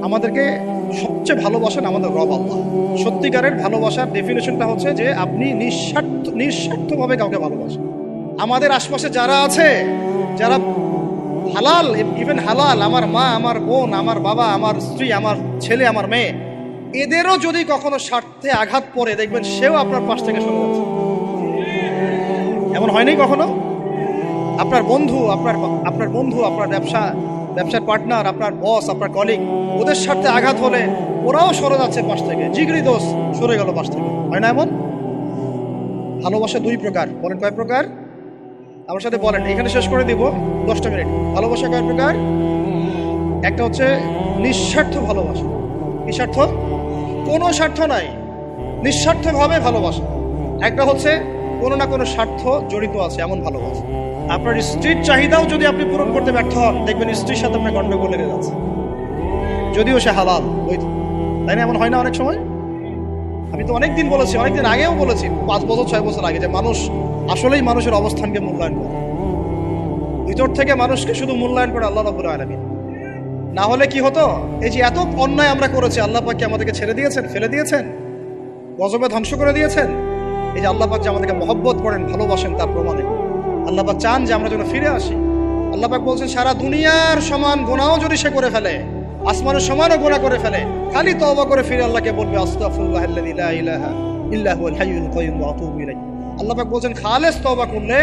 আমাদেরকে সবচেয়ে ভালোবাসেন আমাদের রব আল্লাহ। সত্যিকারের ভালোবাসার ডেফিনেশনটা হচ্ছে যে আপনি নিঃস্বার্থভাবে কাউকে ভালোবাসেন। আমাদের আশপাশে যারা আছে, যারা হালাল, ইভেন হালাল, আমার মা, আমার বোন, আমার বাবা, আমার স্ত্রী, আমার ছেলে, আমার মেয়ে, এদেরও যদি কখনো স্বার্থে আঘাত পড়ে, দেখবেন সেও আপনার পাশ থেকে সরে যাচ্ছে। এমন হয়নি কখনো? আপনার বন্ধু, আপনার ব্যবসার পার্টনার, আপনার বস, আপনার কলিগ, ওদের স্বার্থে আঘাত হলে ওরাও সরে যাচ্ছে পাশ থেকে, জিগরি দোষ সরে গেল পাশ থেকে, হয় না এমন? ভালোবাসা দুই প্রকার। বলেন কয় প্রকার? আমার সাথে বলেন, এখানে শেষ করে দিব 10টা মিনিট। ভালোবাসা কয় প্রকার? একটা হচ্ছে নিঃস্বার্থ ভালোবাসা। কি স্বার্থ? কোনো স্বার্থ নাই, নিঃস্বার্থভাবে ভালোবাসা। একটা হচ্ছে কোনো না কোনো স্বার্থ জড়িত আছে এমন ভালোবাসা। আপনার স্ত্রীর চাহিদাও যদি আপনি পূরণ করতে ব্যর্থ হন, দেখবেন স্ত্রীর সাথে আপনার গন্ডগোল লেগে যাচ্ছে, যদিও সে হালাল বৈধ। তাই না? এমন হয় না অনেক সময়? আমি তো অনেকদিন বলেছি, অনেকদিন আগেও বলেছি, 5 বছর 6 বছর আগে, যে মানুষ আসলেই মানুষের অবস্থানকে মূল্যায়ন করে। ভিতর থেকে মানুষকে শুধু মূল্যায়ন করে আল্লাহ রাব্বুল আলামিন। না হলে কি হতো? এই যে এত অন্যায় আমরা করেছি, আল্লাহ পাক কি আমাদেরকে ছেড়ে দিয়েছেন, ফেলে দিয়েছেন, গজবে ধ্বংস করে দিয়েছেন? এই যে আল্লাহ পাক যে আমাদেরকে মহব্বত করেন, ভালোবাসেন, তার প্রমাণে আল্লাহ পাক চান যে আমরা যেন ফিরে আসি। আল্লাহ পাক বলছেন, সারা দুনিয়ার সমান গুনাহও যদি সে করে ফেলে, আসমানের সমানও গুনাহ করে ফেলে, খালি তওবা করে ফিরে আল্লাহকে বলবে, আস্তাগফিরুল্লাহাল্লাযী লা ইলাহা ইল্লা হুয়াল হাইয়ুল কাইয়্যুম ওয়া আতুবু ইলাইহি। আল্লাহ পাক বলছেন, খালেস তওবা করলে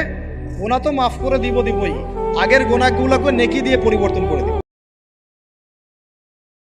গুনাহ তো মাফ করে দিবই, আগের গুনাহগুলোকে নেকি দিয়ে পরিবর্তন করে দিব।